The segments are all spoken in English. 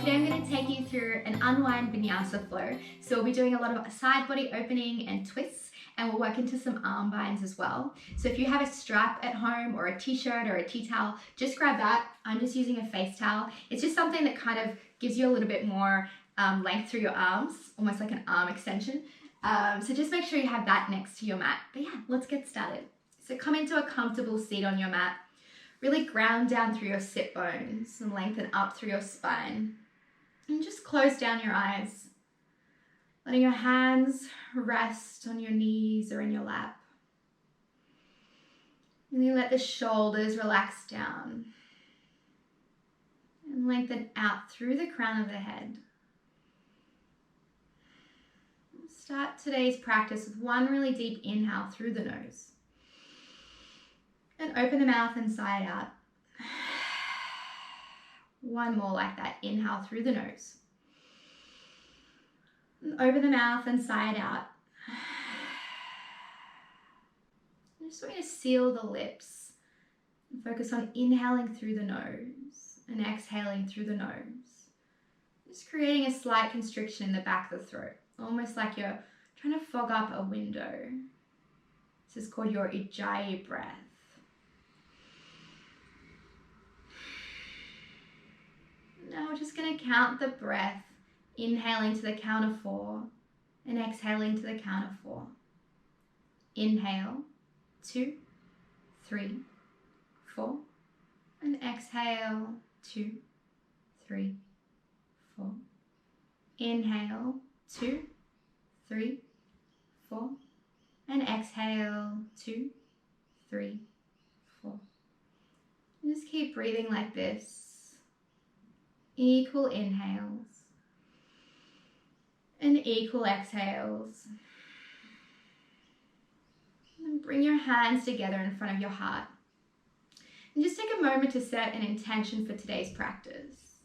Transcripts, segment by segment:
Today I'm going to take you through an unwind vinyasa flow. So we'll be doing a lot of side body opening and twists, and we'll work into some arm binds as well. So if you have a strap at home or a t-shirt or a tea towel, just grab that. I'm just using a face towel. It's just something that kind of gives you a little bit more length through your arms, almost like an arm extension. So just make sure you have that next to your mat. But yeah, let's get started. So come into a comfortable seat on your mat. Really ground down through your sit bones and lengthen up through your spine. And just close down your eyes, letting your hands rest on your knees or in your lap. And you let the shoulders relax down and lengthen out through the crown of the head. Start today's practice with one really deep inhale through the nose. And open the mouth and sigh out. One more like that. Inhale through the nose. And open the mouth and sigh it out. I just want you to seal the lips and focus on inhaling through the nose and exhaling through the nose. Just creating a slight constriction in the back of the throat, almost like you're trying to fog up a window. This is called your Ujjayi breath. Now we're just going to count the breath, inhaling to the count of 4 and exhaling to the count of 4. Inhale, 2, 3, 4, and exhale, 2, 3, 4. Inhale, 2, 3, 4, and exhale, 2, 3, 4. And just keep breathing like this. Equal inhales and equal exhales. And bring your hands together in front of your heart. And just take a moment to set an intention for today's practice.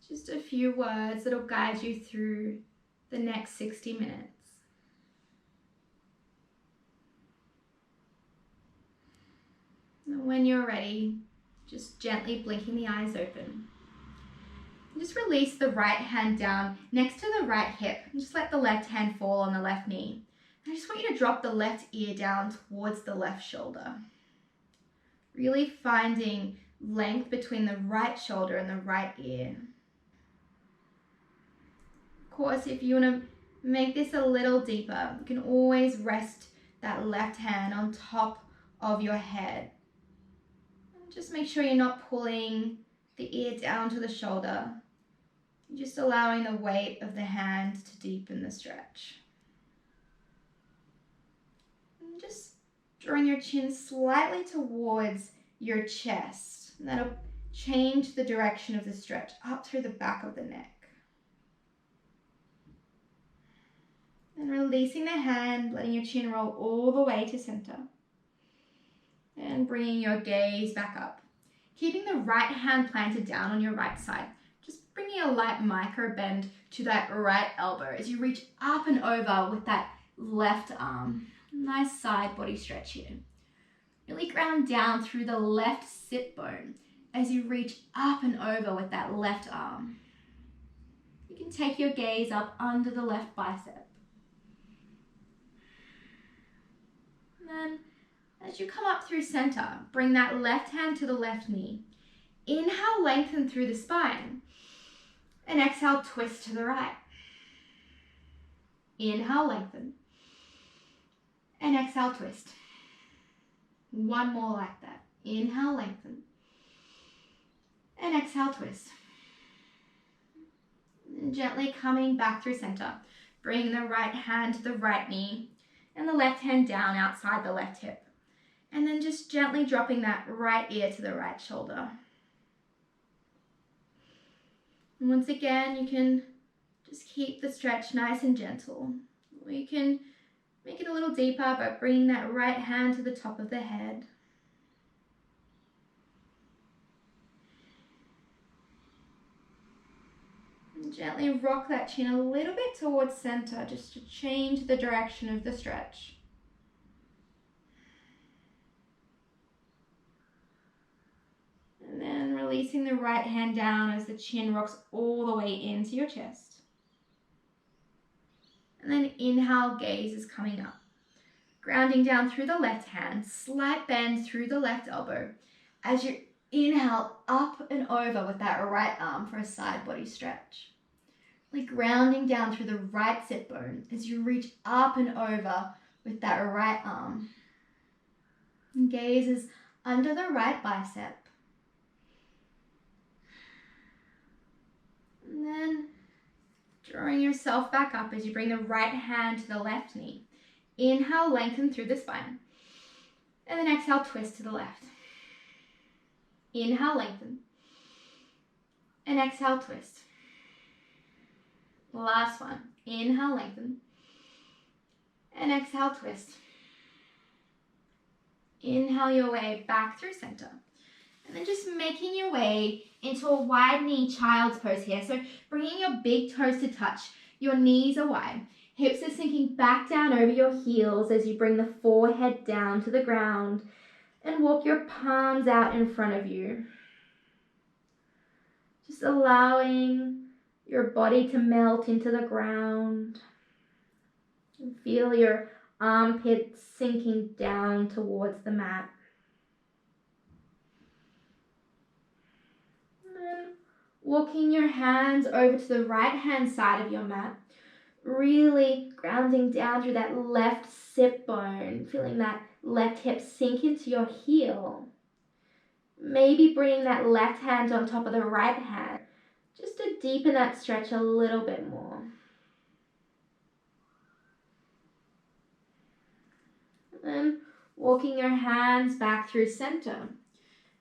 Just a few words that will guide you through the next 60 minutes. And when you're ready, just gently blinking the eyes open. Just release the right hand down next to the right hip and just let the left hand fall on the left knee. And I just want you to drop the left ear down towards the left shoulder. Really finding length between the right shoulder and the right ear. Of course, if you want to make this a little deeper, you can always rest that left hand on top of your head. And just make sure you're not pulling the ear down to the shoulder. Just allowing the weight of the hand to deepen the stretch. And just drawing your chin slightly towards your chest. And that'll change the direction of the stretch up through the back of the neck. And releasing the hand, letting your chin roll all the way to center. And bringing your gaze back up. Keeping the right hand planted down on your right side. Bringing a light micro bend to that right elbow as you reach up and over with that left arm. Nice side body stretch here. Really ground down through the left sit bone as you reach up and over with that left arm. You can take your gaze up under the left bicep. And then as you come up through center, bring that left hand to the left knee. Inhale, lengthen through the spine. And exhale, twist to the right. Inhale, lengthen. And exhale, twist. One more like that. Inhale, lengthen. And exhale, twist. And gently coming back through center. Bring the right hand to the right knee and the left hand down outside the left hip. And then just gently dropping that right ear to the right shoulder. And once again, you can just keep the stretch nice and gentle. Or you can make it a little deeper by bringing that right hand to the top of the head. And gently rock that chin a little bit towards center just to change the direction of the stretch. And then releasing the right hand down as the chin rocks all the way into your chest. And then inhale, gaze is coming up. Grounding down through the left hand, slight bend through the left elbow. As you inhale up and over with that right arm for a side body stretch. Like grounding down through the right sit bone as you reach up and over with that right arm. And gaze is under the right bicep. And then drawing yourself back up as you bring the right hand to the left knee. Inhale, lengthen through the spine. And then exhale, twist to the left. Inhale, lengthen. And exhale, twist. Last one. Inhale, lengthen. And exhale, twist. Inhale your way back through center. And then just making your way into a wide knee child's pose here. So bringing your big toes to touch. Your knees are wide. Hips are sinking back down over your heels as you bring the forehead down to the ground and walk your palms out in front of you. Just allowing your body to melt into the ground. And feel your armpits sinking down towards the mat. And then walking your hands over to the right hand side of your mat. Really grounding down through that left sit bone, feeling that left hip sink into your heel. Maybe bringing that left hand on top of the right hand, just to deepen that stretch a little bit more. And then walking your hands back through center,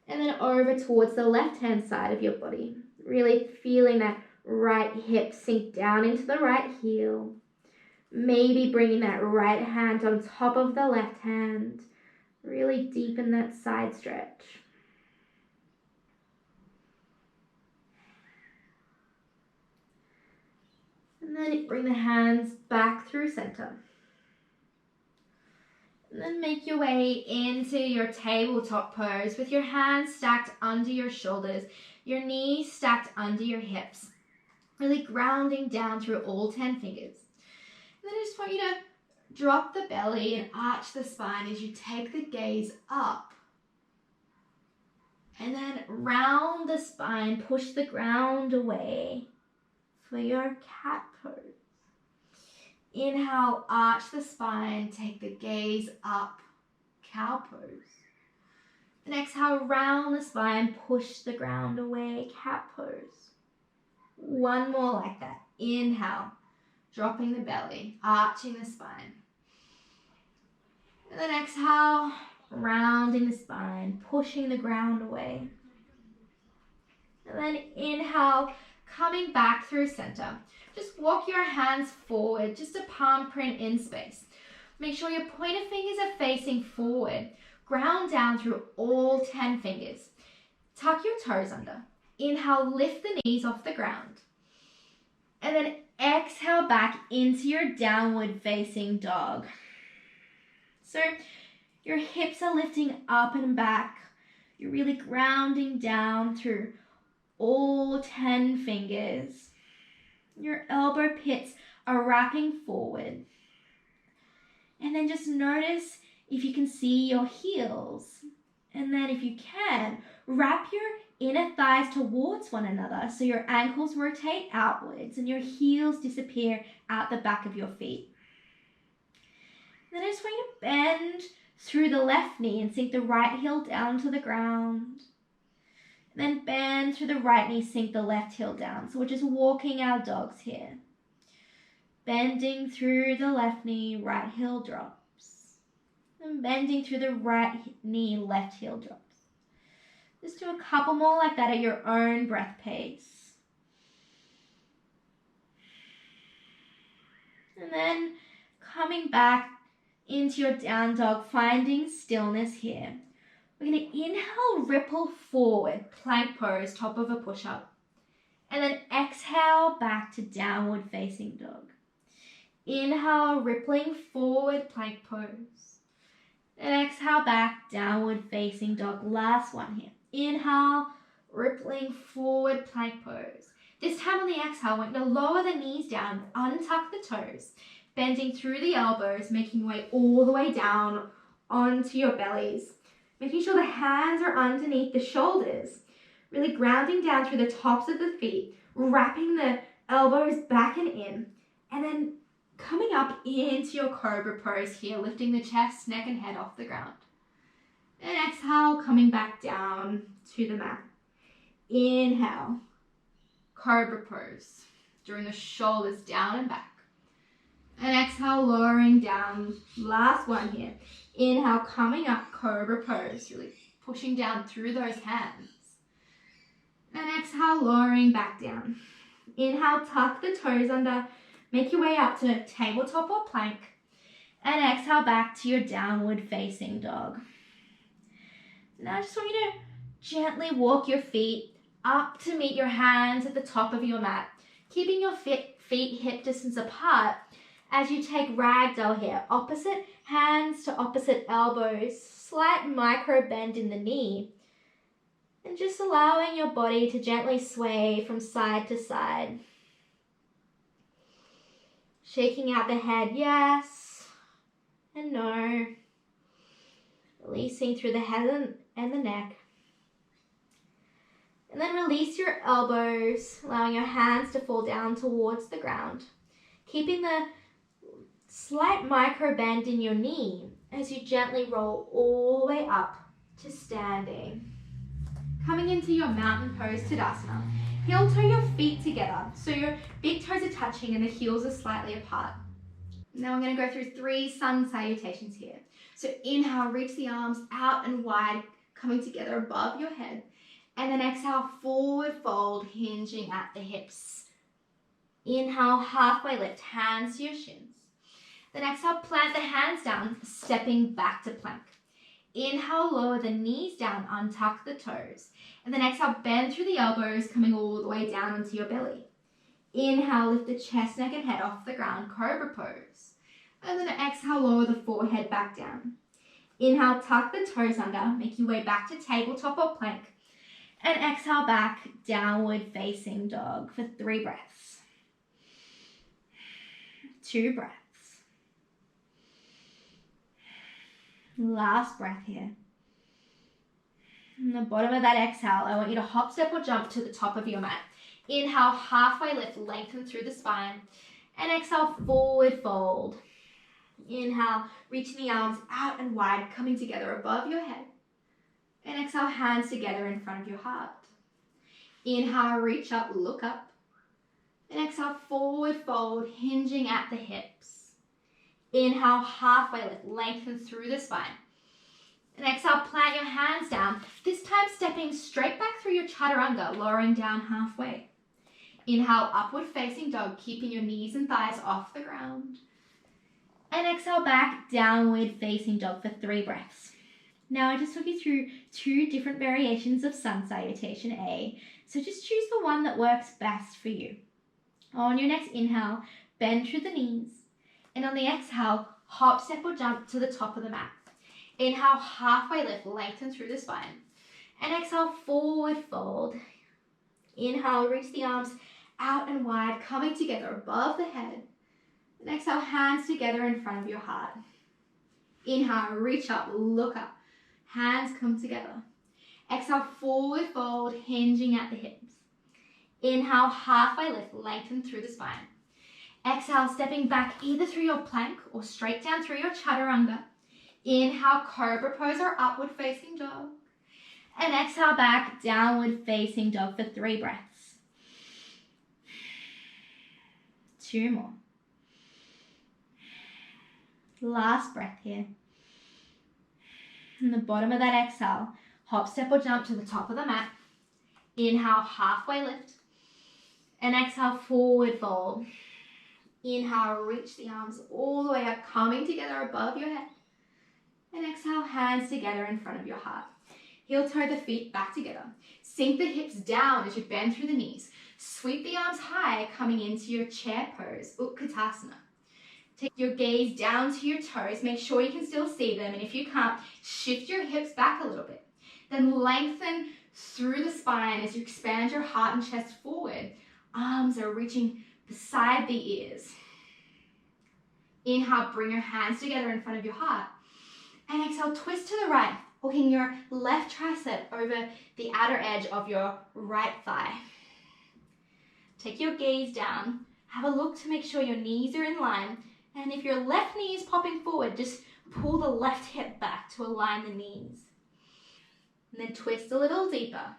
and then over towards the left hand side of your body, really feeling that right hip sink down into the right heel. Maybe bringing that right hand on top of the left hand. Really deepen that side stretch. And then bring the hands back through center. And then make your way into your tabletop pose with your hands stacked under your shoulders, your knees stacked under your hips. Really grounding down through all 10 fingers. And then I just want you to drop the belly and arch the spine as you take the gaze up. And then round the spine, push the ground away for your cat pose. Inhale, arch the spine, take the gaze up, cow pose. And exhale, round the spine, push the ground away, cat pose. One more like that. Inhale, dropping the belly, arching the spine. And then exhale, rounding the spine, pushing the ground away. And then inhale, coming back through center. Just walk your hands forward, just a palm print in space. Make sure your pointer fingers are facing forward. Ground down through all 10 fingers. Tuck your toes under. Inhale, lift the knees off the ground. And then exhale back into your downward facing dog. So your hips are lifting up and back. You're really grounding down through all 10 fingers. Your elbow pits are wrapping forward. And then just notice if you can see your heels. And then if you can, wrap your inner thighs towards one another so your ankles rotate outwards and your heels disappear out the back of your feet. Then I just want you to bend through the left knee and sink the right heel down to the ground. And then bend through the right knee, sink the left heel down. So we're just walking our dogs here. Bending through the left knee, right heel drops. And bending through the right knee, left heel drops. Just do a couple more like that at your own breath pace. And then coming back into your down dog, finding stillness here. We're going to inhale, ripple forward, plank pose, top of a push-up. And then exhale back to downward facing dog. Inhale, rippling forward, plank pose. And exhale back, downward facing dog. Last one here. Inhale, rippling forward plank pose. This time on the exhale, I want you to lower the knees down, untuck the toes, bending through the elbows, making your way all the way down onto your bellies. Making sure the hands are underneath the shoulders, really grounding down through the tops of the feet, wrapping the elbows back and in, and then coming up into your cobra pose here, lifting the chest, neck, and head off the ground. And exhale, coming back down to the mat. Inhale, cobra pose, drawing the shoulders down and back. And exhale, lowering down. Last one here. Inhale, coming up, cobra pose, really pushing down through those hands. And exhale, lowering back down. Inhale, tuck the toes under. Make your way up to tabletop or plank. And exhale back to your downward facing dog. Now I just want you to gently walk your feet up to meet your hands at the top of your mat, keeping your feet hip distance apart as you take ragdoll here. Opposite hands to opposite elbows, slight micro bend in the knee, and just allowing your body to gently sway from side to side. Shaking out the head, yes and no. Releasing through the head and the neck. And then release your elbows, allowing your hands to fall down towards the ground. Keeping the slight micro bend in your knee as you gently roll all the way up to standing. Coming into your mountain pose, Tadasana. Heel toe your feet together, so your big toes are touching and the heels are slightly apart. Now I'm going to go through 3 sun salutations here. So inhale, reach the arms out and wide, coming together above your head. And then exhale, forward fold, hinging at the hips. Inhale, halfway lift, hands to your shins. Then exhale, plant the hands down, stepping back to plank. Inhale, lower the knees down, untuck the toes. And then exhale, bend through the elbows, coming all the way down onto your belly. Inhale, lift the chest, neck, and head off the ground, cobra pose. And then exhale, lower the forehead back down. Inhale, tuck the toes under, make your way back to tabletop or plank. And exhale back, downward facing dog for 3 breaths. 2 breaths. Last breath here. And the bottom of that exhale, I want you to hop, step, or jump to the top of your mat. Inhale, halfway lift, lengthen through the spine. And exhale, forward fold. Inhale, reaching the arms out and wide, coming together above your head. And exhale, hands together in front of your heart. Inhale, reach up, look up. And exhale, forward fold, hinging at the hips. Inhale, halfway lift, lengthen through the spine. And exhale, plant your hands down, this time stepping straight back through your chaturanga, lowering down halfway. Inhale, upward facing dog, keeping your knees and thighs off the ground. And exhale back, downward facing dog for 3 breaths. Now I just took you through 2 different variations of sun salutation A, so just choose the one that works best for you. On your next inhale, bend through the knees, and on the exhale, hop, step, or jump to the top of the mat. Inhale, halfway lift, lengthen through the spine. And exhale, forward fold. Inhale, reach the arms out and wide, coming together above the head. And exhale, hands together in front of your heart. Inhale, reach up, look up. Hands come together. Exhale, forward fold, hinging at the hips. Inhale, halfway lift, lengthen through the spine. Exhale, stepping back either through your plank or straight down through your chaturanga. Inhale, cobra pose or upward facing dog. And exhale back, downward facing dog for 3 breaths. 2 more. Last breath here. And the bottom of that exhale, hop, step, or jump to the top of the mat. Inhale, halfway lift. And exhale, forward fold. Inhale, reach the arms all the way up, coming together above your head. And exhale, hands together in front of your heart. Heel toe the feet back together. Sink the hips down as you bend through the knees. Sweep the arms high, coming into your chair pose, Utkatasana. Take your gaze down to your toes. Make sure you can still see them. And if you can't, shift your hips back a little bit. Then lengthen through the spine as you expand your heart and chest forward. Arms are reaching beside the ears. Inhale, bring your hands together in front of your heart. And exhale, twist to the right, hooking your left tricep over the outer edge of your right thigh. Take your gaze down. Have a look to make sure your knees are in line. And if your left knee is popping forward, just pull the left hip back to align the knees. And then twist a little deeper.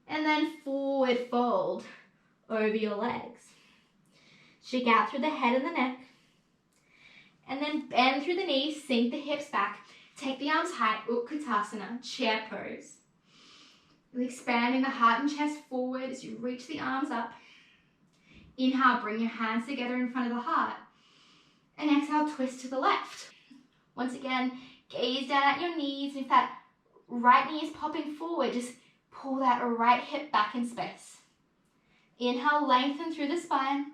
And then forward fold over your legs. Shake out through the head and the neck. And then bend through the knees, sink the hips back. Take the arms high, Utkatasana, chair pose. Really expanding the heart and chest forward as you reach the arms up. Inhale, bring your hands together in front of the heart. And exhale, twist to the left. Once again, gaze down at your knees. And if that right knee is popping forward, just pull that right hip back in space. Inhale, lengthen through the spine.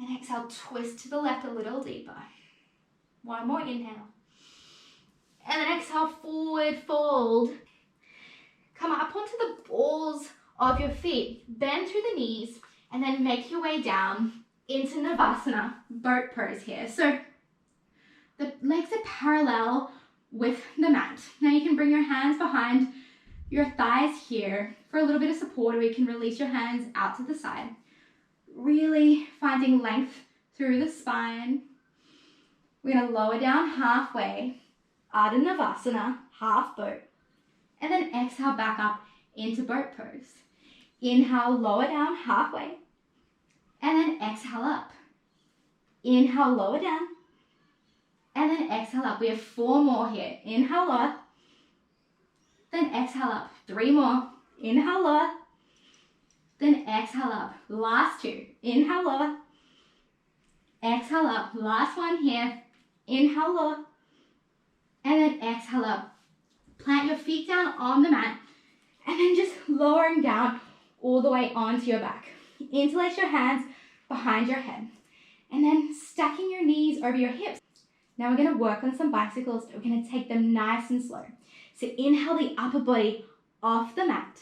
And exhale, twist to the left a little deeper. One more inhale. And then exhale, forward fold. Come up onto the balls of your feet. Bend through the knees. And then make your way down into Navasana, boat pose here. So the legs are parallel with the mat. Now you can bring your hands behind your thighs here for a little bit of support, or you can release your hands out to the side. Really finding length through the spine. We're going to lower down halfway, Ardha Navasana, half boat. And then exhale back up into boat pose. Inhale, lower down halfway. And then exhale up. Inhale, lower down. And then exhale up. We have 4 more here. Inhale, lower. Then exhale up. 3 more. Inhale, lower. Then exhale up. Last 2. Inhale, lower. Exhale up. Last one here. Inhale, lower. And then exhale up. Plant your feet down on the mat. And then just lowering down all the way onto your back. Interlace your hands behind your head. And then stacking your knees over your hips. Now we're going to work on some bicycles. We're going to take them nice and slow. So inhale the upper body off the mat.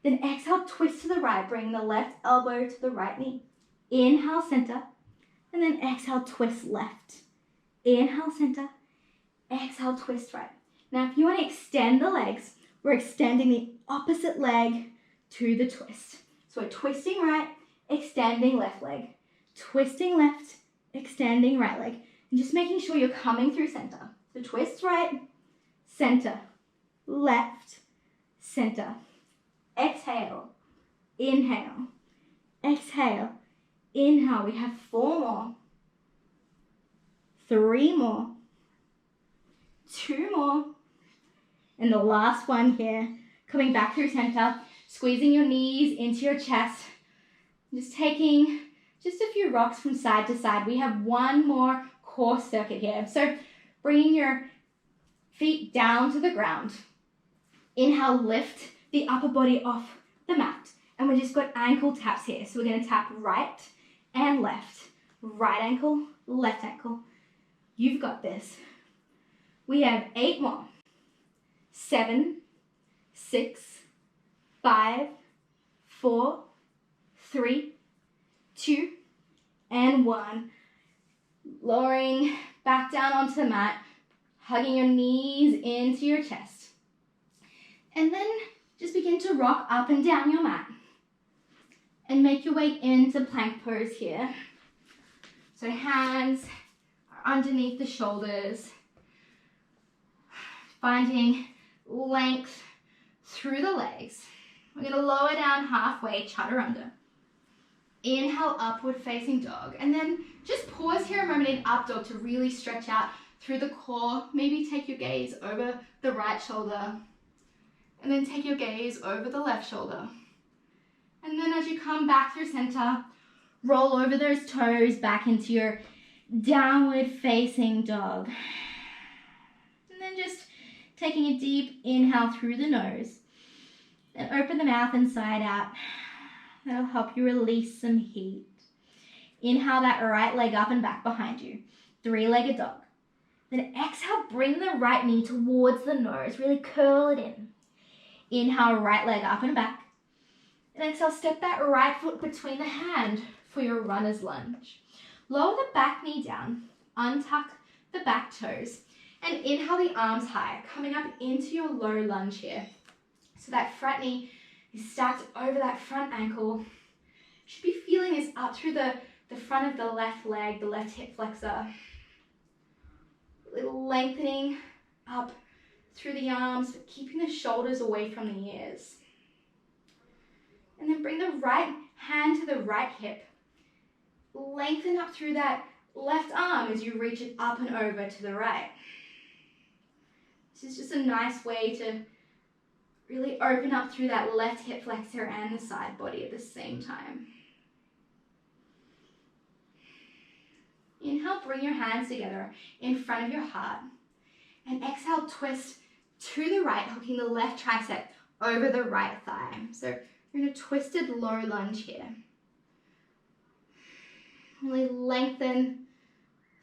Then exhale, twist to the right. Bring the left elbow to the right knee. Inhale, center. And then exhale, twist left. Inhale, center. Exhale, twist right. Now if you want to extend the legs, we're extending the opposite leg to the twist. So we're twisting right, extending left leg. Twisting left, extending right leg. And just making sure you're coming through center. So twist right, center, left, center. Exhale, inhale, exhale, inhale. We have 4 more, 3 more, 2 more. And the last one here, coming back through center, squeezing your knees into your chest. Just taking just a few rocks from side to side. We have 1 more core circuit here. So bringing your feet down to the ground. Inhale, lift the upper body off the mat. And we just got ankle taps here. So we're going to tap right and left. Right ankle, left ankle. You've got this. We have 8 more. 7, 6, 5, 4, 3, 2, and 1. Lowering back down onto the mat, hugging your knees into your chest. And then just begin to rock up and down your mat. And make your way into plank pose here. So hands are underneath the shoulders. Finding length through the legs. We're going to lower down halfway, chaturanga. Inhale, upward facing dog. And then just pause here a moment in up dog to really stretch out through the core. Maybe take your gaze over the right shoulder. And then take your gaze over the left shoulder. And then as you come back through center, roll over those toes back into your downward facing dog. And then just taking a deep inhale through the nose. Then open the mouth inside out. That'll help you release some heat. Inhale that right leg up and back behind you. 3-legged dog. Then exhale, bring the right knee towards the nose. Really curl it in. Inhale, right leg up and back. And exhale, step that right foot between the hand for your runner's lunge. Lower the back knee down, untuck the back toes, and inhale the arms high, coming up into your low lunge here. So that front knee is stacked over that front ankle. Should be feeling this up through the front of the left leg, the left hip flexor. A little lengthening up through the arms, but keeping the shoulders away from the ears. And then bring the right hand to the right hip. Lengthen up through that left arm as you reach it up and over to the right. This is just a nice way to really open up through that left hip flexor and the side body at the same time. Inhale, bring your hands together in front of your heart. And exhale, twist to the right, hooking the left tricep over the right thigh. So you're in a twisted low lunge here. Really lengthen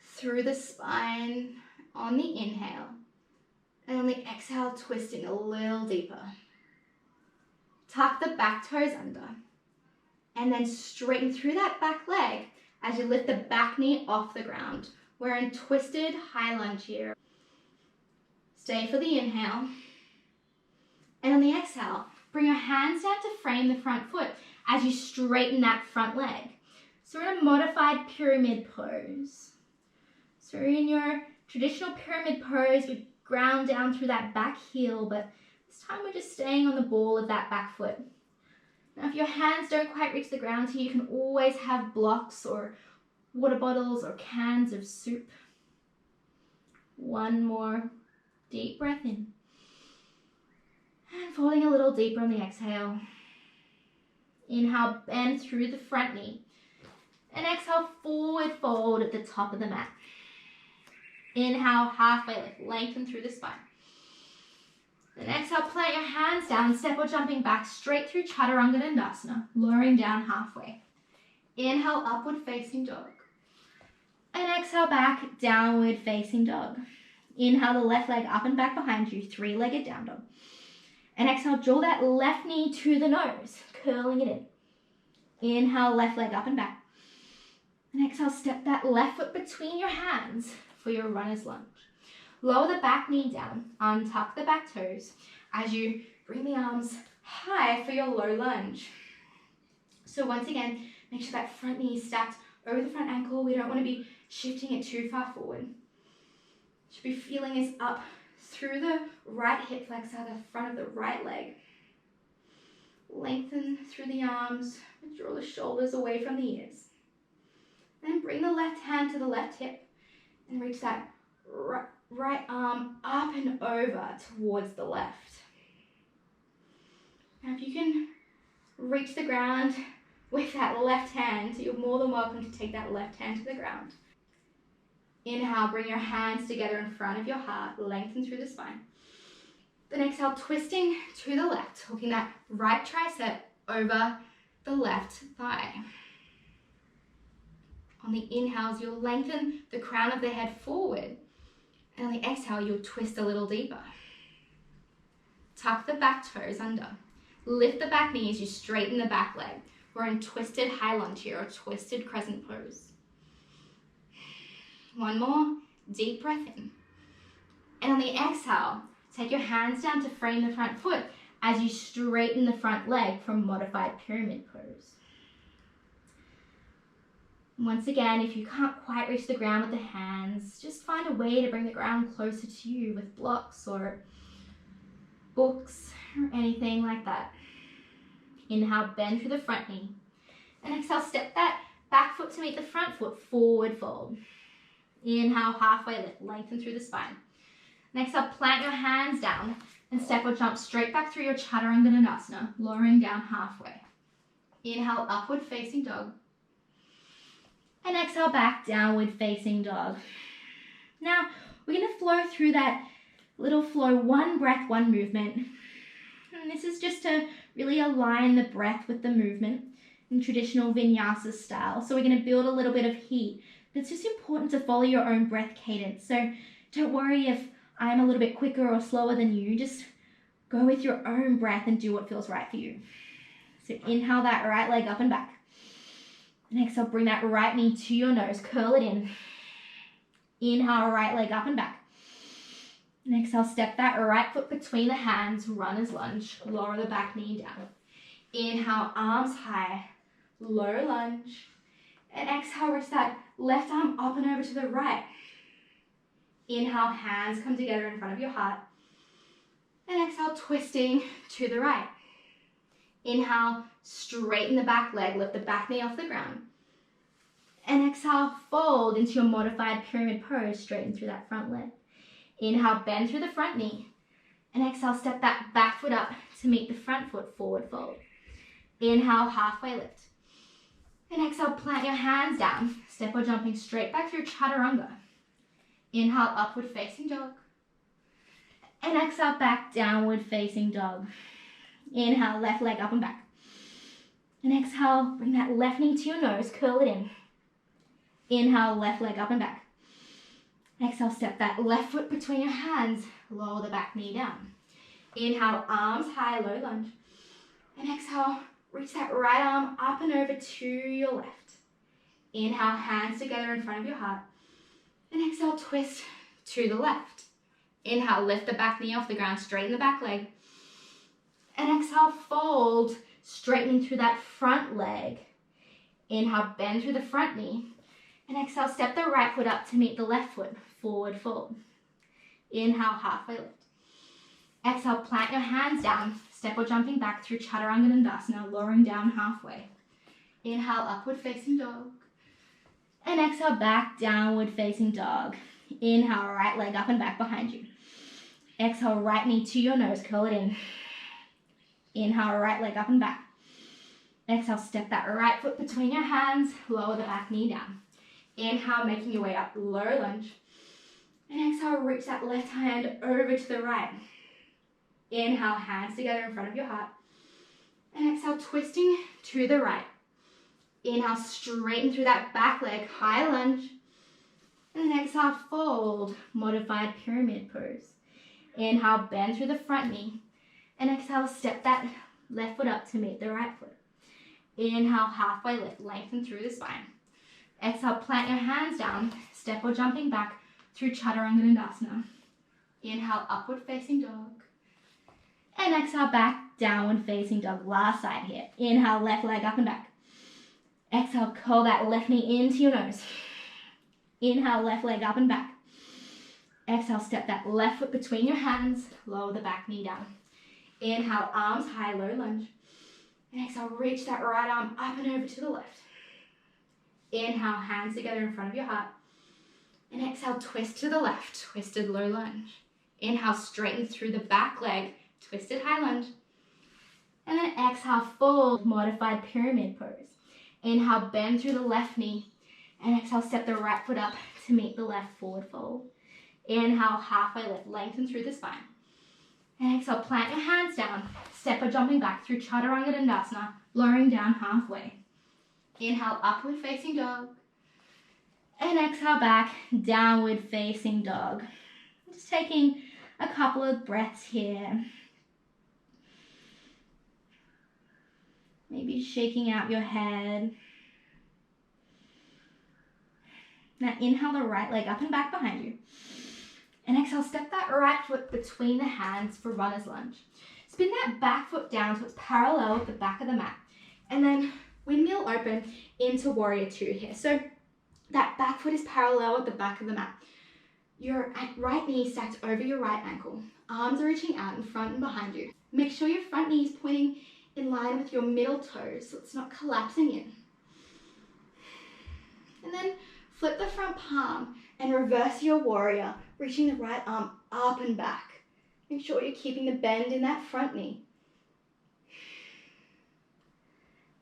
through the spine on the inhale. And on the exhale, twisting a little deeper. Tuck the back toes under. And then straighten through that back leg as you lift the back knee off the ground. We're in twisted high lunge here. Stay for the inhale. And on the exhale, bring your hands down to frame the front foot as you straighten that front leg. So we're in a modified pyramid pose. So we're in your traditional pyramid pose. We ground down through that back heel, but this time we're just staying on the ball of that back foot. Now if your hands don't quite reach the ground here, you can always have blocks or water bottles or cans of soup. One more deep breath in. And falling a little deeper on the exhale. Inhale, bend through the front knee. And exhale, forward fold at the top of the mat. Inhale, halfway lift, lengthen through the spine. Then exhale, plant your hands down, step or jumping back straight through Chaturanga Dandasana, lowering down halfway. Inhale, upward facing dog. And exhale back, downward facing dog. Inhale the left leg up and back behind you, three-legged down dog. And exhale, draw that left knee to the nose, curling it in. Inhale, left leg up and back. And exhale, step that left foot between your hands for your runner's lunge. Lower the back knee down, untuck the back toes as you bring the arms high for your low lunge. So once again, make sure that front knee is stacked over the front ankle. We don't want to be shifting it too far forward. Should be feeling this up through the right hip flexor, the front of the right leg. Lengthen through the arms, draw the shoulders away from the ears. Then bring the left hand to the left hip and reach that right arm up and over towards the left. Now if you can reach the ground with that left hand, you're more than welcome to take that left hand to the ground. Inhale, bring your hands together in front of your heart, lengthen through the spine. Then exhale, twisting to the left, hooking that right tricep over the left thigh. On the inhales, you'll lengthen the crown of the head forward. And on the exhale, you'll twist a little deeper. Tuck the back toes under. Lift the back knee as you straighten the back leg. We're in twisted high lunge here, or twisted crescent pose. One more deep breath in. And on the exhale, take your hands down to frame the front foot as you straighten the front leg from modified pyramid pose. Once again, if you can't quite reach the ground with the hands, just find a way to bring the ground closer to you with blocks or books or anything like that. Inhale, bend through the front knee. And exhale, step that back foot to meet the front foot, forward fold. Inhale, halfway lift, lengthen through the spine. And exhale, plant your hands down and step or jump straight back through your Chaturanga Dandasana, lowering down halfway. Inhale, upward facing dog. And exhale back, downward facing dog. Now, we're going to flow through that little flow, one breath, one movement. And this is just to really align the breath with the movement in traditional vinyasa style. So we're going to build a little bit of heat. But it's just important to follow your own breath cadence. So don't worry if I'm a little bit quicker or slower than you. Just Go with your own breath and do what feels right for you. So inhale that right leg up and back. And exhale, bring that right knee to your nose, curl it in. Inhale, right leg up and back. And exhale, step that right foot between the hands, runner's lunge, lower the back knee down. Inhale, arms high, low lunge. And exhale, reach that left arm up and over to the right. Inhale, hands come together in front of your heart. And exhale, twisting to the right. Inhale, straighten the back leg, lift the back knee off the ground. And exhale, fold into your modified pyramid pose, straighten through that front leg. Inhale, bend through the front knee. And exhale, step that back foot up to meet the front foot, forward fold. Inhale, halfway lift. And exhale, plant your hands down, step or jumping straight back through chaturanga. Inhale, upward facing dog. And exhale, back downward facing dog. Inhale, left leg up and back. And exhale, bring that left knee to your nose, curl it in. Inhale, left leg up and back. Exhale, step that left foot between your hands, lower the back knee down. Inhale, arms high, low lunge. And exhale, reach that right arm up and over to your left. Inhale, hands together in front of your heart. And exhale, twist to the left. Inhale, lift the back knee off the ground, straighten the back leg. And exhale, fold, straightening through that front leg. Inhale, bend through the front knee. And exhale, step the right foot up to meet the left foot, forward fold. Inhale, halfway lift. Exhale, plant your hands down, step or jumping back through chaturanga dandasana, lowering down halfway. Inhale, upward facing dog. And exhale, back downward facing dog. Inhale, right leg up and back behind you. Exhale, right knee to your nose, curl it in. Inhale, right leg up and back. Exhale, step that right foot between your hands, lower the back knee down. Inhale, making your way up, low lunge. And exhale, reach that left hand over to the right. Inhale, hands together in front of your heart. And exhale, twisting to the right. Inhale, straighten through that back leg, high lunge. And then exhale, fold, modified pyramid pose. Inhale, bend through the front knee. And exhale, step that left foot up to meet the right foot. Inhale, halfway lift, lengthen through the spine. Exhale, plant your hands down, step or jumping back through chaturanga dandasana. Inhale, upward facing dog. And exhale, back, downward facing dog. Last side here. Inhale, left leg up and back. Exhale, curl that left knee into your nose. Inhale, left leg up and back. Exhale, step that left foot between your hands, lower the back knee down. Inhale, arms high, low lunge. And exhale, reach that right arm up and over to the left. Inhale, hands together in front of your heart. And exhale, twist to the left, twisted low lunge. Inhale, straighten through the back leg, twisted high lunge. And then exhale, fold, modified pyramid pose. Inhale, bend through the left knee. And exhale, step the right foot up to meet the left forward fold. Inhale, halfway lift, lengthen through the spine. And exhale, plant your hands down, step or jumping back through chaturanga dandasana, lowering down halfway. Inhale, upward facing dog. And exhale, back, downward facing dog. Just taking a couple of breaths here. Maybe shaking out your head. Now inhale the right leg up and back behind you. And exhale, step that right foot between the hands for runner's lunge. Spin that back foot down so it's parallel with the back of the mat. And then windmill open into warrior two here. So that back foot is parallel with the back of the mat. Your right knee stacked over your right ankle. Arms are reaching out in front and behind you. Make sure your front knee is pointing in line with your middle toes so it's not collapsing in. And then flip the front palm and reverse your warrior, reaching the right arm up and back. Make sure you're keeping the bend in that front knee.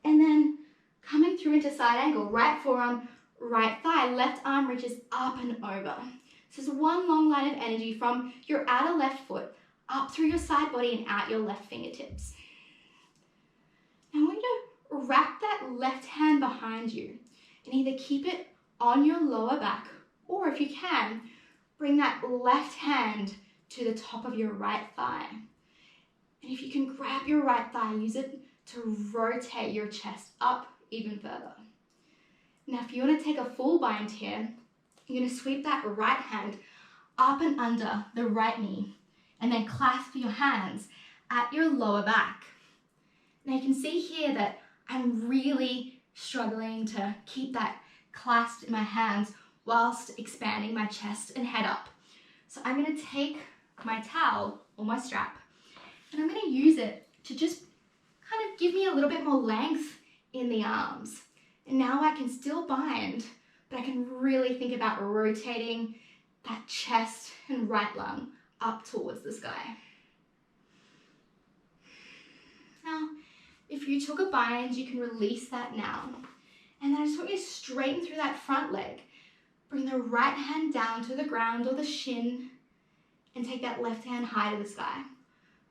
And then coming through into side angle, right forearm, right thigh, left arm reaches up and over. This is one long line of energy from your outer left foot, up through your side body and out your left fingertips. Now I want you to wrap that left hand behind you and either keep it on your lower back, or if you can, bring that left hand to the top of your right thigh. And if you can grab your right thigh, use it to rotate your chest up even further. Now, if you want to take a full bind here, you're going to sweep that right hand up and under the right knee, and then clasp your hands at your lower back. Now, you can see here that I'm really struggling to keep that clasped in my hands whilst expanding my chest and head up. So I'm going to take my towel or my strap, and I'm going to use it to just kind of give me a little bit more length in the arms. And now I can still bind, but I can really think about rotating that chest and right lung up towards the sky. Now, if you took a bind, you can release that now. And then I just want you to straighten through that front leg. Bring the right hand down to the ground or the shin, and take that left hand high to the sky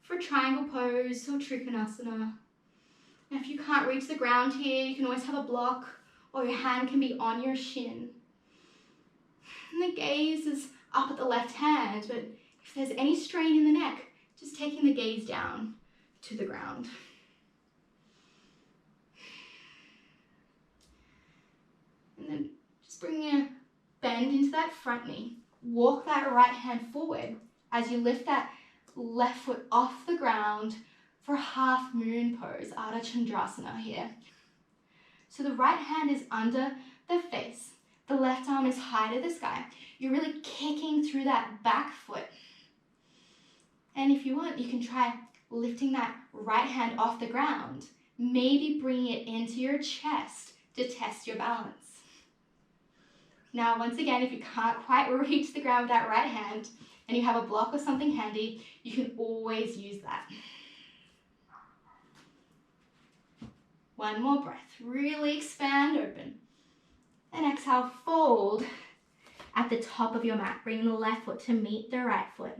for triangle pose or Trikonasana. Now, if you can't reach the ground here, you can always have a block, or your hand can be on your shin. And the gaze is up at the left hand, but if there's any strain in the neck, just taking the gaze down to the ground. And then just bring your bend into that front knee. Walk that right hand forward as you lift that left foot off the ground for half moon pose, Ardha Chandrasana here. So the right hand is under the face. The left arm is high to the sky. You're really kicking through that back foot. And if you want, you can try lifting that right hand off the ground. Maybe bringing it into your chest to test your balance. Now, once again, if you can't quite reach the ground with that right hand and you have a block or something handy, you can always use that. One more breath. Really expand, open. And exhale, fold at the top of your mat. Bring the left foot to meet the right foot.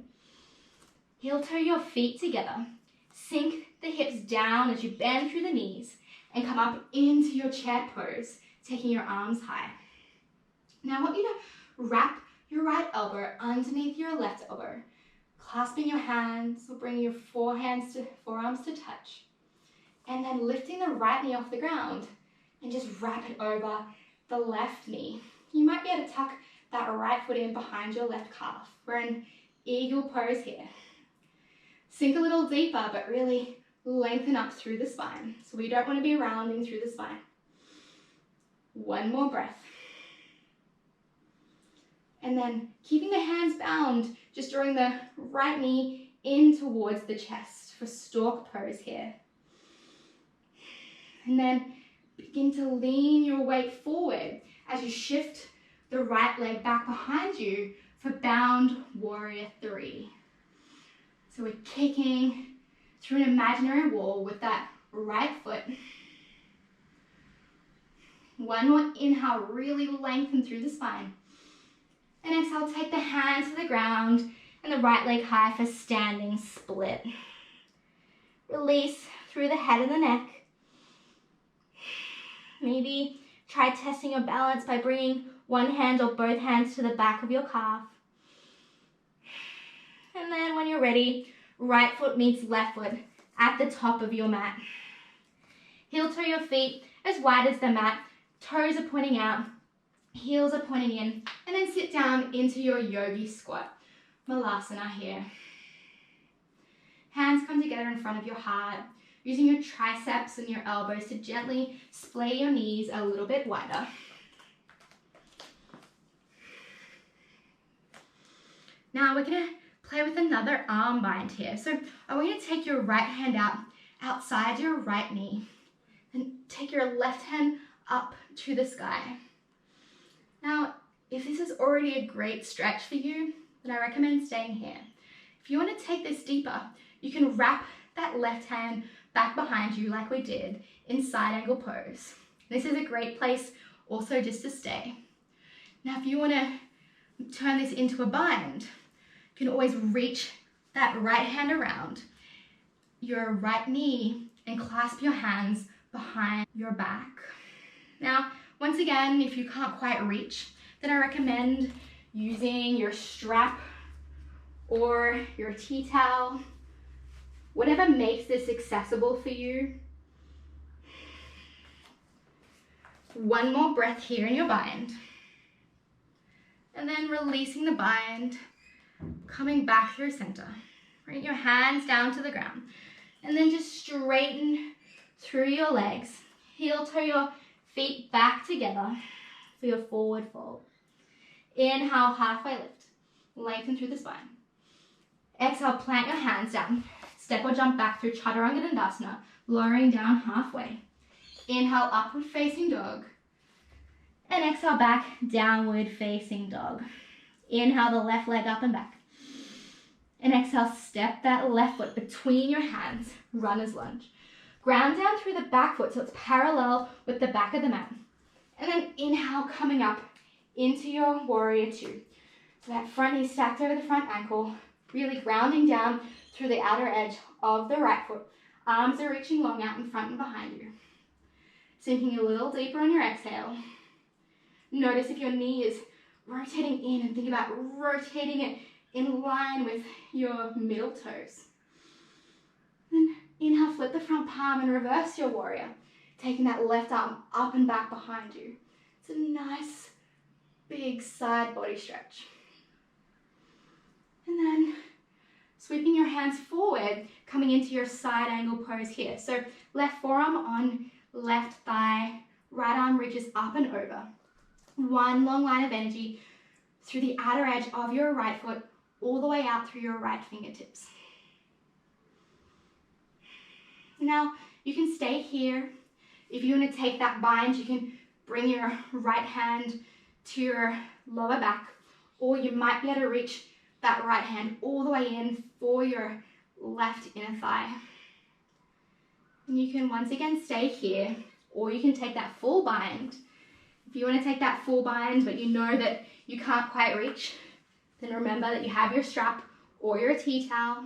Heel toe your feet together. Sink the hips down as you bend through the knees and come up into your chair pose, taking your arms high. Now I want you to wrap your right elbow underneath your left elbow, clasping your hands or bringing your forearms to touch. And then lifting the right knee off the ground and just wrap it over the left knee. You might be able to tuck that right foot in behind your left calf. We're in eagle pose here. Sink a little deeper, but really lengthen up through the spine. So we don't want to be rounding through the spine. One more breath. And then keeping the hands bound, just drawing the right knee in towards the chest for stork pose here. And then begin to lean your weight forward as you shift the right leg back behind you for bound warrior 3. So we're kicking through an imaginary wall with that right foot. One more inhale, really lengthen through the spine. And exhale, take the hands to the ground and the right leg high for standing split. Release through the head and the neck. Maybe try testing your balance by bringing one hand or both hands to the back of your calf. And then when you're ready, right foot meets left foot at the top of your mat. Heel toe your feet as wide as the mat. Toes are pointing out, heels are pointing in, and then sit down into your Yogi Squat, Malasana here. Hands come together in front of your heart, using your triceps and your elbows to gently splay your knees a little bit wider. Now we're going to play with another arm bind here. So I want you to take your right hand out outside your right knee and take your left hand up to the sky. Now, if this is already a great stretch for you, then I recommend staying here. If you want to take this deeper, you can wrap that left hand back behind you like we did in side angle pose. This is a great place also just to stay. Now, if you want to turn this into a bind, you can always reach that right hand around your right knee and clasp your hands behind your back. Now, once again, if you can't quite reach, then I recommend using your strap or your tea towel Whatever makes this accessible for you. One more breath here in your bind. And then releasing the bind, coming back through center. Bring your hands down to the ground. And then just straighten through your legs. Heel toe your feet back together for your forward fold. Inhale, halfway lift. Lengthen through the spine. Exhale, plant your hands down. Step or jump back through Chaturanga, lowering down halfway. Inhale, upward facing dog. And exhale, back, downward facing dog. Inhale, the left leg up and back. And exhale, step that left foot between your hands, runner's lunge. Ground down through the back foot so it's parallel with the back of the mat. And then inhale, coming up into your warrior two. So that front knee stacked over the front ankle, really grounding down through the outer edge of the right foot. Arms are reaching long out in front and behind you. Sinking a little deeper on your exhale. Notice if your knee is rotating in, and think about rotating it in line with your middle toes. Then inhale, flip the front palm and reverse your warrior, taking that left arm up and back behind you. It's a nice big side body stretch. And then sweeping your hands forward, coming into your side angle pose here. So left forearm on left thigh, right arm reaches up and over. One long line of energy through the outer edge of your right foot, all the way out through your right fingertips. Now, you can stay here. If you want to take that bind, you can bring your right hand to your lower back, or you might be able to reach that right hand all the way in for your left inner thigh. And you can once again stay here, or you can take that full bind. If you want to take that full bind, but you know that you can't quite reach, then remember that you have your strap or your tea towel.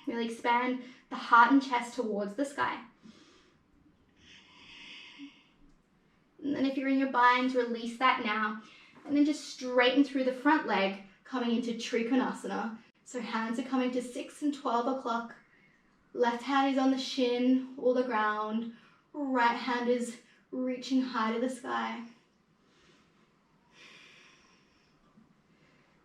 Really expand the heart and chest towards the sky. And then if you're in your bind, release that now. And then just straighten through the front leg, coming into Trikonasana. So hands are coming to 6 and 12 o'clock. Left hand is on the shin or the ground. Right hand is reaching high to the sky.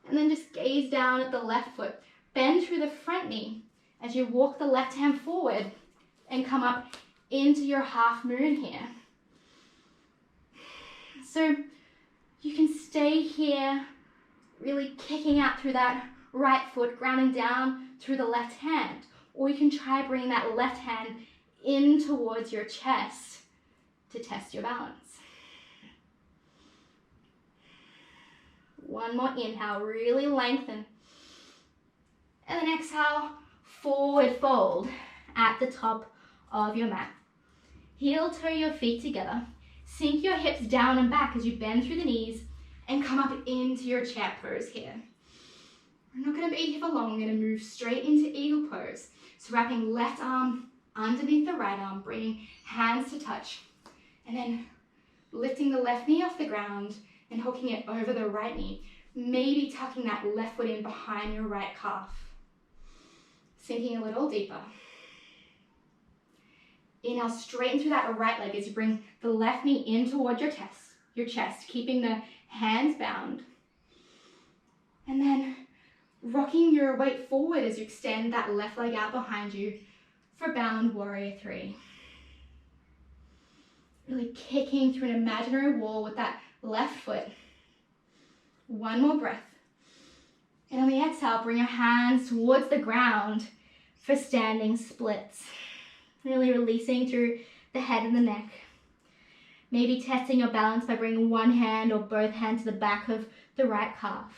And then just gaze down at the left foot. Bend through the front knee as you walk the left hand forward and come up into your half moon here. So you can stay here, really kicking out through that right foot, grounding down through the left hand. Or you can try bringing that left hand in towards your chest to test your balance. One more inhale, really lengthen. And then exhale, forward fold at the top of your mat. Heel toe your feet together. Sink your hips down and back as you bend through the knees and come up into your chair pose here. We're not going to be here for long. We're going to move straight into eagle pose. So wrapping left arm underneath the right arm, bringing hands to touch. And then lifting the left knee off the ground and hooking it over the right knee. Maybe tucking that left foot in behind your right calf. Sinking a little deeper. Inhale, straighten through that right leg as you bring the left knee in towards your chest, keeping the hands bound. And then rocking your weight forward as you extend that left leg out behind you for bound warrior three. Really kicking through an imaginary wall with that left foot. One more breath. And on the exhale, bring your hands towards the ground for standing splits. Really releasing through the head and the neck. Maybe testing your balance by bringing one hand or both hands to the back of the right calf.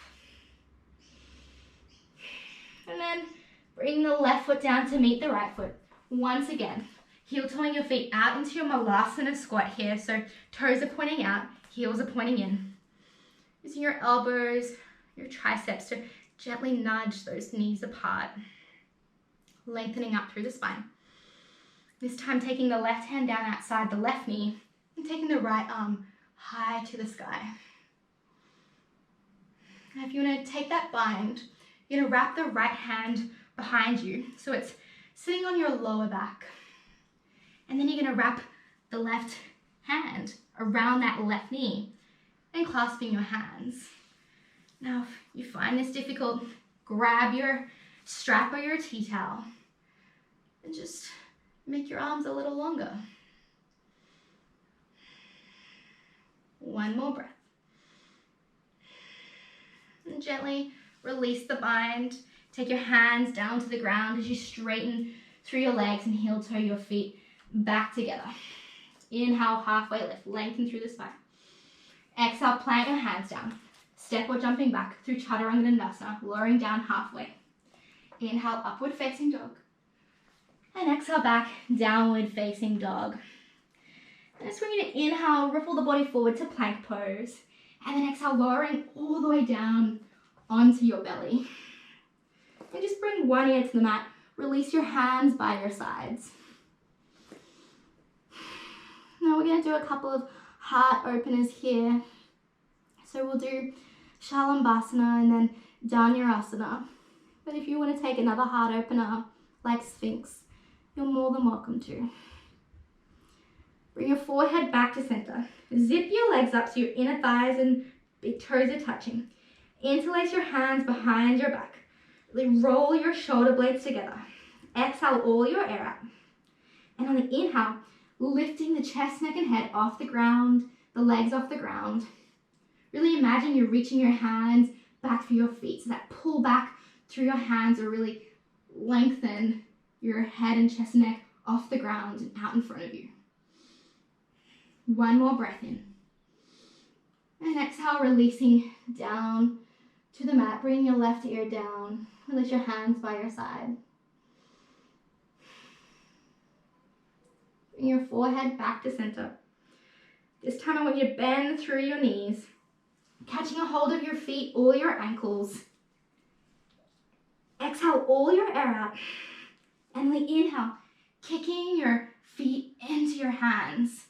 And then bring the left foot down to meet the right foot. Once again, heel toeing your feet out into your Malasana squat here. So toes are pointing out, heels are pointing in. Using your elbows, your triceps to gently nudge those knees apart. Lengthening up through the spine. This time taking the left hand down outside the left knee and taking the right arm high to the sky. Now if you want to take that bind, you're going to wrap the right hand behind you. So it's sitting on your lower back. And then you're gonna wrap the left hand around that left knee and clasping your hands. Now, if you find this difficult, grab your strap or your tea towel and just make your arms a little longer. One more breath. And gently release the bind. Take your hands down to the ground as you straighten through your legs and heel toe your feet back together. Inhale, halfway lift, lengthen through the spine. Exhale, plant your hands down. Step or jumping back through Chaturanga, lowering down halfway. Inhale, upward facing dog. And exhale back, downward facing dog. And just want you to inhale, ripple the body forward to plank pose. And then exhale, lowering all the way down onto your belly. And just bring one ear to the mat. Release your hands by your sides. Now we're going to do a couple of heart openers here. So we'll do Shalambhasana and then Dhanurasana. But if you want to take another heart opener like Sphinx, you're more than welcome to. Bring your forehead back to center. Zip your legs up so your inner thighs and big toes are touching. Interlace your hands behind your back. Really roll your shoulder blades together. Exhale all your air out. And on the inhale, lifting the chest, neck, and head off the ground, the legs off the ground. Really imagine you're reaching your hands back through your feet. So that pull back through your hands will really lengthen your head and chest and neck off the ground and out in front of you. One more breath in. And exhale, releasing down to the mat. Bring your left ear down. Release your hands by your side. Bring your forehead back to center. This time I want you to bend through your knees, catching a hold of your feet, all your ankles. Exhale all your air out. And then inhale, kicking your feet into your hands.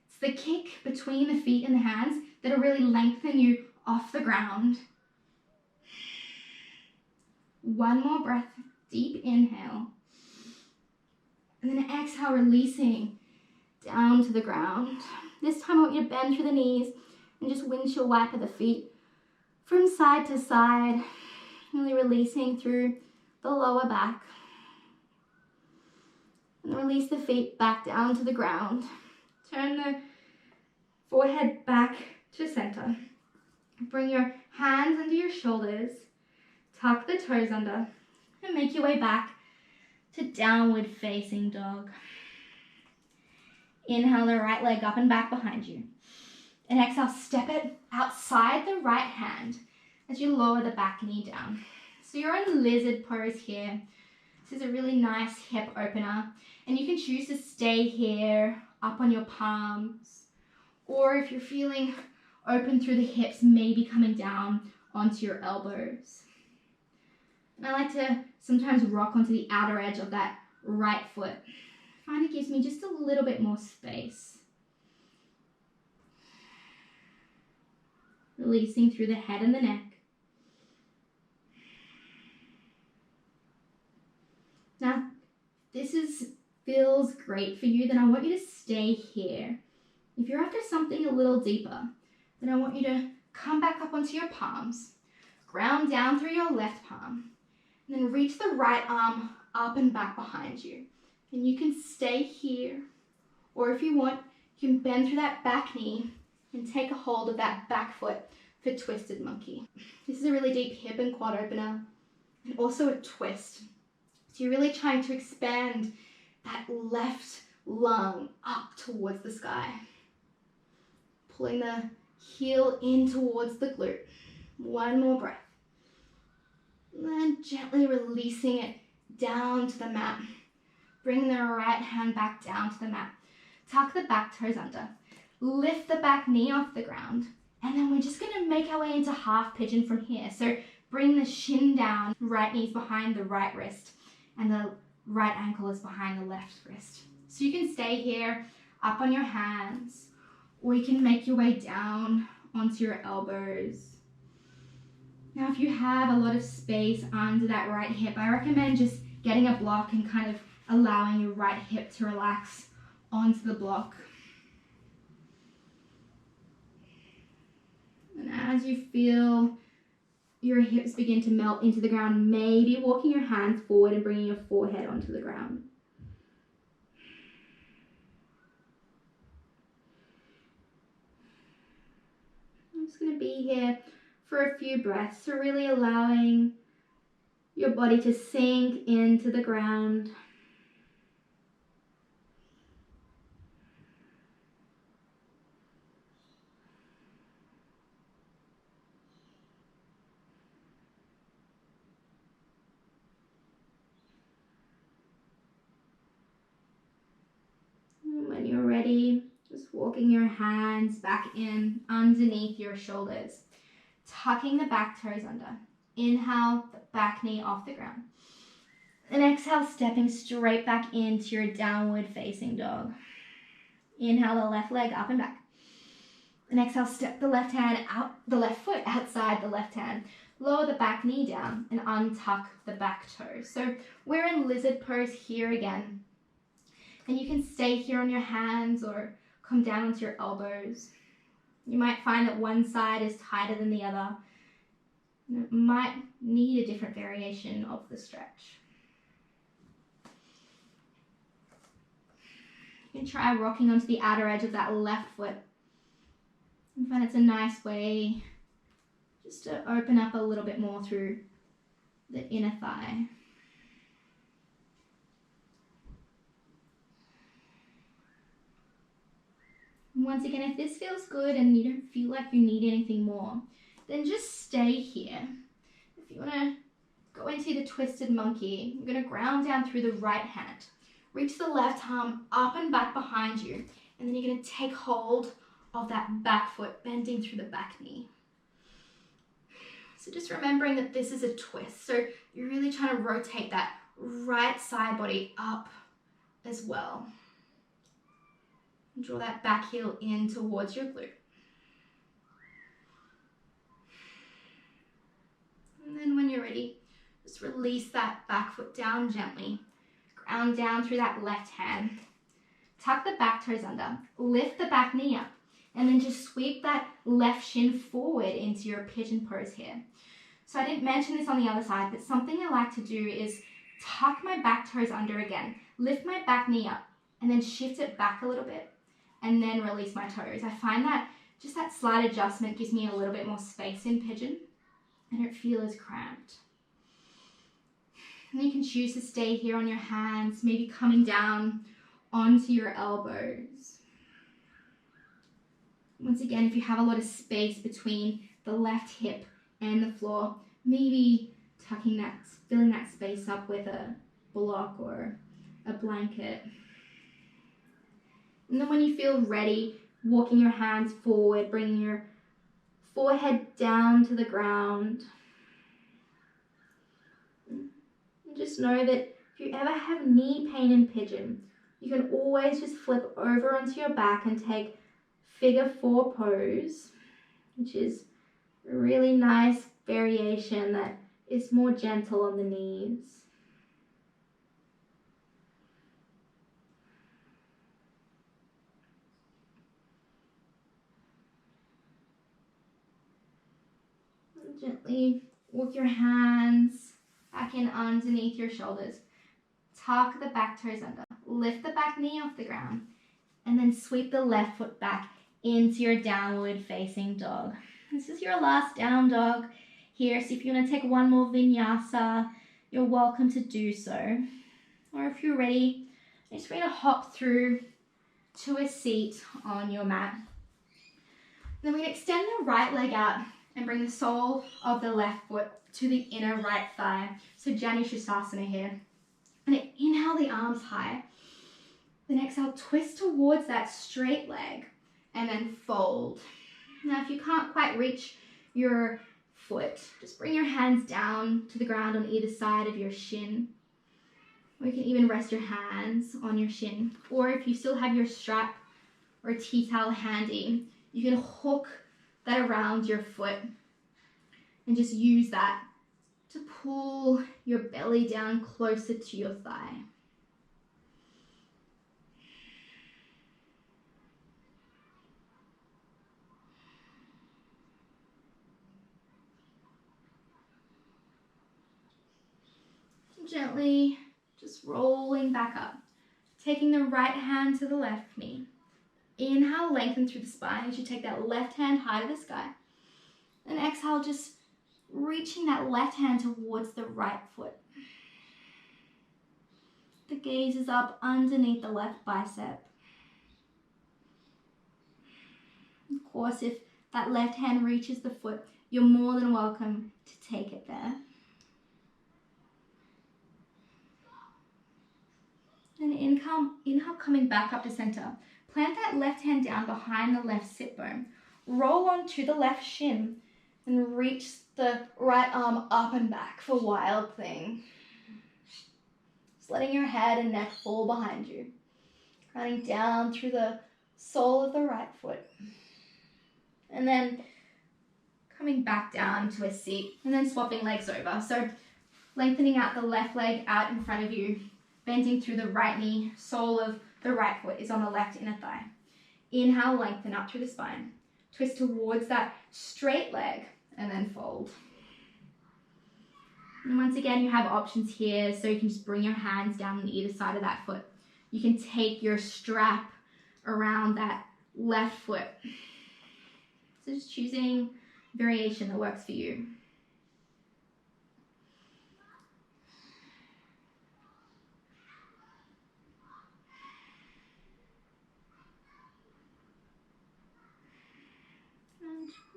It's the kick between the feet and the hands that'll really lengthen you off the ground. One more breath, deep inhale. And then exhale, releasing down to the ground. This time I want you to bend through the knees and just windshield wiper the feet from side to side, really releasing through the lower back. And release the feet back down to the ground. Turn the forehead back to center. Bring your hands under your shoulders. Tuck the toes under and make your way back to downward facing dog. Inhale the right leg up and back behind you. And exhale, step it outside the right hand as you lower the back knee down. So you're in lizard pose here. This is a really nice hip opener. And you can choose to stay here, up on your palms. Or if you're feeling open through the hips, maybe coming down onto your elbows. And I like to sometimes rock onto the outer edge of that right foot. I find it gives me just a little bit more space. Releasing through the head and the neck. Now, this feels great for you, then I want you to stay here. If you're after something a little deeper, then I want you to come back up onto your palms, ground down through your left palm, and then reach the right arm up and back behind you. And you can stay here, or if you want, you can bend through that back knee and take a hold of that back foot for twisted monkey. This is a really deep hip and quad opener, and also a twist. So you're really trying to expand that left lung up towards the sky. Pulling the heel in towards the glute. One more breath. And then gently releasing it down to the mat. Bring the right hand back down to the mat. Tuck the back toes under. Lift the back knee off the ground. And then we're just going to make our way into half pigeon from here. So bring the shin down. Right knee's behind the right wrist. And the right ankle is behind the left wrist. So you can stay here up on your hands. Or you can make your way down onto your elbows. Now, if you have a lot of space under that right hip, I recommend just getting a block and kind of allowing your right hip to relax onto the block. And as you feel your hips begin to melt into the ground, maybe walking your hands forward and bringing your forehead onto the ground. I'm just going to be here for a few breaths, so really allowing your body to sink into the ground. And when you're ready, just walking your hands back in underneath your shoulders, tucking the back toes under. Inhale, the back knee off the ground. And exhale, stepping straight back into your downward facing dog. Inhale, the left leg up and back. And exhale, step the left hand out, the left foot outside the left hand. Lower the back knee down and untuck the back toe. So we're in lizard pose here again. And you can stay here on your hands or come down onto your elbows. You might find that one side is tighter than the other. It might need a different variation of the stretch. You can try rocking onto the outer edge of that left foot. I find it's a nice way just to open up a little bit more through the inner thigh. And once again, if this feels good and you don't feel like you need anything more, then just stay here. If you want to go into the twisted monkey, you're going to ground down through the right hand. Reach the left arm up and back behind you, and then you're going to take hold of that back foot, bending through the back knee. So just remembering that this is a twist. So you're really trying to rotate that right side body up as well. Draw that back heel in towards your glute. And then when you're ready, just release that back foot down gently. Ground down through that left hand. Tuck the back toes under. Lift the back knee up. And then just sweep that left shin forward into your pigeon pose here. So I didn't mention this on the other side, but something I like to do is tuck my back toes under again. Lift my back knee up and then shift it back a little bit. And then release my toes. I find that just that slight adjustment gives me a little bit more space in pigeon. I don't feel as cramped. And you can choose to stay here on your hands, maybe coming down onto your elbows. Once again, if you have a lot of space between the left hip and the floor, maybe tucking that, filling that space up with a block or a blanket. And then when you feel ready, walking your hands forward, bringing your forehead down to the ground. And just know that if you ever have knee pain in pigeon, you can always just flip over onto your back and take figure 4 pose, which is a really nice variation that is more gentle on the knees. Gently walk your hands back in underneath your shoulders. Tuck the back toes under. Lift the back knee off the ground. And then sweep the left foot back into your downward facing dog. This is your last down dog here. So if you want to take one more vinyasa, you're welcome to do so. Or if you're ready, I'm just going to hop through to a seat on your mat. Then we can extend the right leg out and bring the sole of the left foot to the inner right thigh. So Utkatasana here. And then inhale the arms high. Then exhale, twist towards that straight leg and then fold. Now if you can't quite reach your foot, just bring your hands down to the ground on either side of your shin. Or you can even rest your hands on your shin. Or if you still have your strap or tea towel handy, you can hook that around your foot and just use that to pull your belly down closer to your thigh. Gently just rolling back up, taking the right hand to the left knee. Inhale, lengthen through the spine as you take that left hand high to the sky. And exhale, just reaching that left hand towards the right foot. The gaze is up underneath the left bicep. Of course, if that left hand reaches the foot, you're more than welcome to take it there. And inhale, coming back up to center. Plant that left hand down behind the left sit bone. Roll onto the left shin and reach the right arm up and back for Wild Thing. Just letting your head and neck fall behind you. Running down through the sole of the right foot. And then coming back down to a seat and then swapping legs over. So lengthening out the left leg out in front of you. Bending through the right knee, sole of the right foot is on the left inner thigh. Inhale, lengthen up through the spine. Twist towards that straight leg and then fold. And once again, you have options here, so you can just bring your hands down on either side of that foot. You can take your strap around that left foot. So just choosing variation that works for you.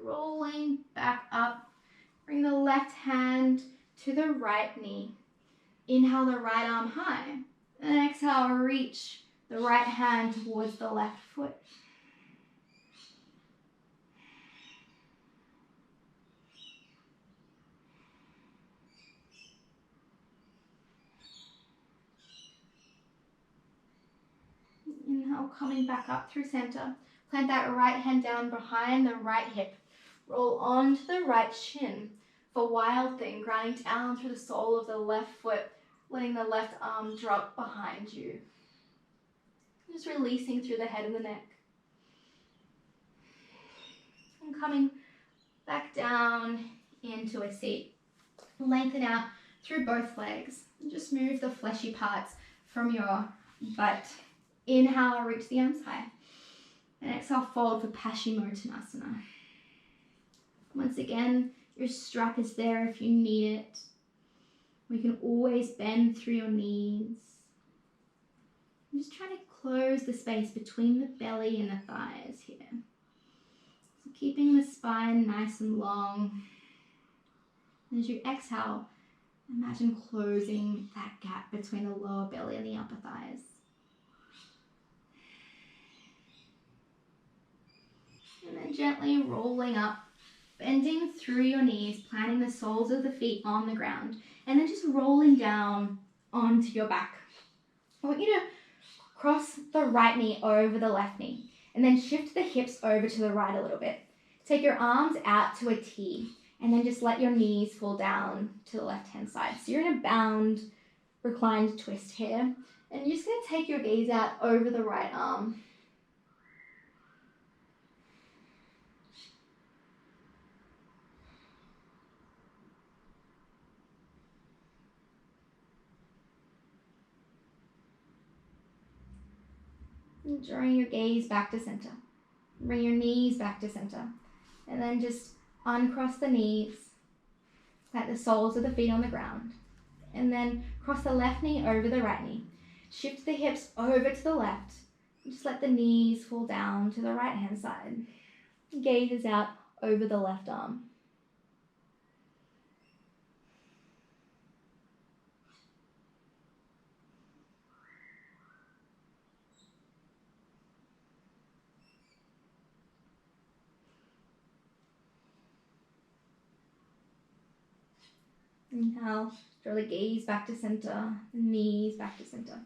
Rolling back up, bring the left hand to the right knee. Inhale the right arm high, and exhale, reach the right hand towards the left foot. Inhale, coming back up through center. Plant that right hand down behind the right hip. Roll onto the right shin for Wild Thing, grounding down through the sole of the left foot, letting the left arm drop behind you. Just releasing through the head and the neck. And coming back down into a seat. Lengthen out through both legs. And just move the fleshy parts from your butt. Inhale, reach the arms high. And exhale, fold for Paschimottanasana. Once again, your strap is there if you need it. We can always bend through your knees. I'm just trying to close the space between the belly and the thighs here. So keeping the spine nice and long. And as you exhale, imagine closing that gap between the lower belly and the upper thighs. And then gently rolling up, bending through your knees, planting the soles of the feet on the ground, and then just rolling down onto your back. I want you to cross the right knee over the left knee, and then shift the hips over to the right a little bit. Take your arms out to a T, and then just let your knees fall down to the left-hand side. So you're in a bound, reclined twist here, and you're just going to take your gaze out over the right arm. And drawing your gaze back to center. Bring your knees back to center. And then just uncross the knees. Plant the soles of the feet on the ground. And then cross the left knee over the right knee. Shift the hips over to the left. And just let the knees fall down to the right hand side. Gaze is out over the left arm. Inhale, draw the gaze back to center, knees back to center.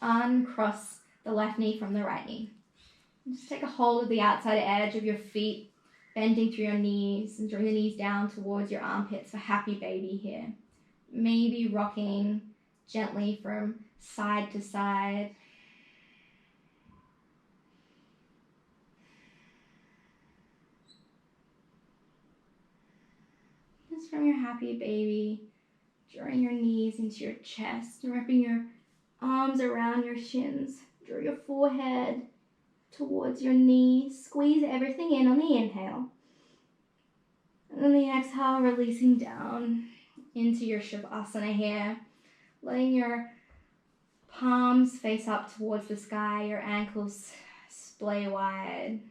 Uncross the left knee from the right knee. And just take a hold of the outside edge of your feet, bending through your knees and drawing the knees down towards your armpits for happy baby here. Maybe rocking gently from side to side. Just from your happy baby, drawing your knees into your chest and wrapping your arms around your shins. Draw your forehead towards your knees. Squeeze everything in on the inhale. And then the exhale, releasing down into your Shavasana here. Letting your palms face up towards the sky, your ankles splay wide.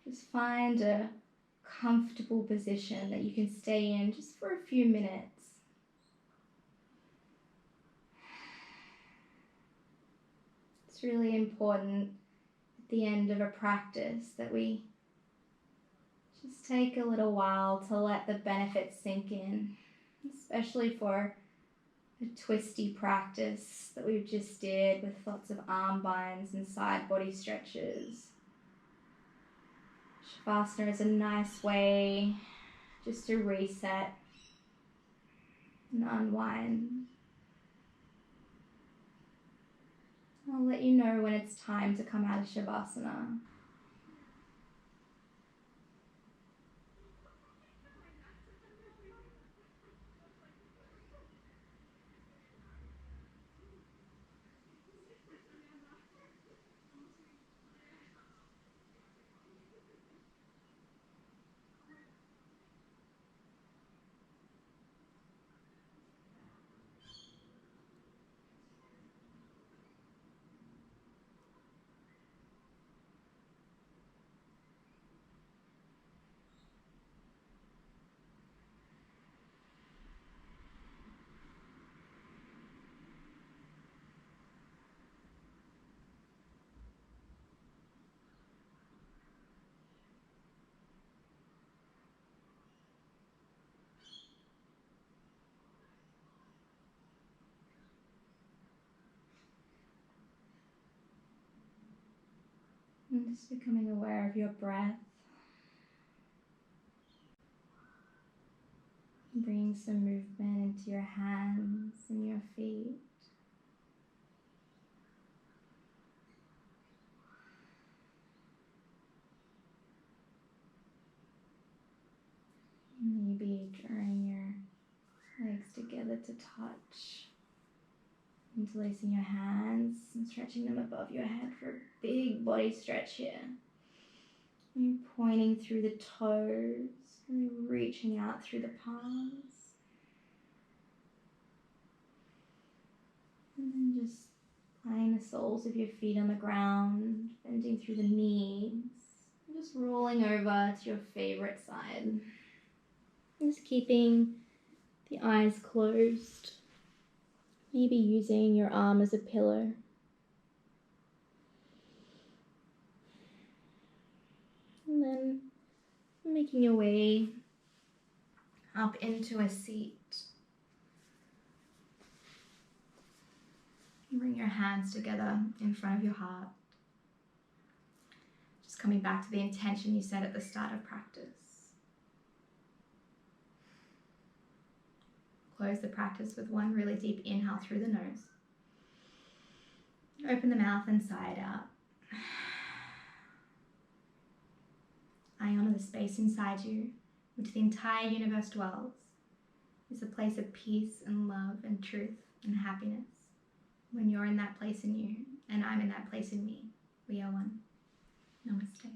Just find a comfortable position that you can stay in just for a few minutes. It's really important at the end of a practice that we just take a little while to let the benefits sink in, especially for a twisty practice that we just did with lots of arm binds and side body stretches. Shavasana is a nice way just to reset and unwind. I'll let you know when it's time to come out of Shavasana. And just becoming aware of your breath. Bring some movement into your hands and your feet. Maybe drawing your legs together to touch. Interlacing your hands and stretching them above your head for a big body stretch here. You're pointing through the toes, really reaching out through the palms. And then just playing the soles of your feet on the ground, bending through the knees, and just rolling over to your favorite side. Just keeping the eyes closed. Maybe using your arm as a pillow. And then making your way up into a seat. Bring your hands together in front of your heart. Just coming back to the intention you set at the start of practice. Close the practice with one really deep inhale through the nose. Open the mouth and sigh it out. I honor the space inside you, which the entire universe dwells. It's a place of peace and love and truth and happiness. When you're in that place in you, and I'm in that place in me, we are one. Namaste.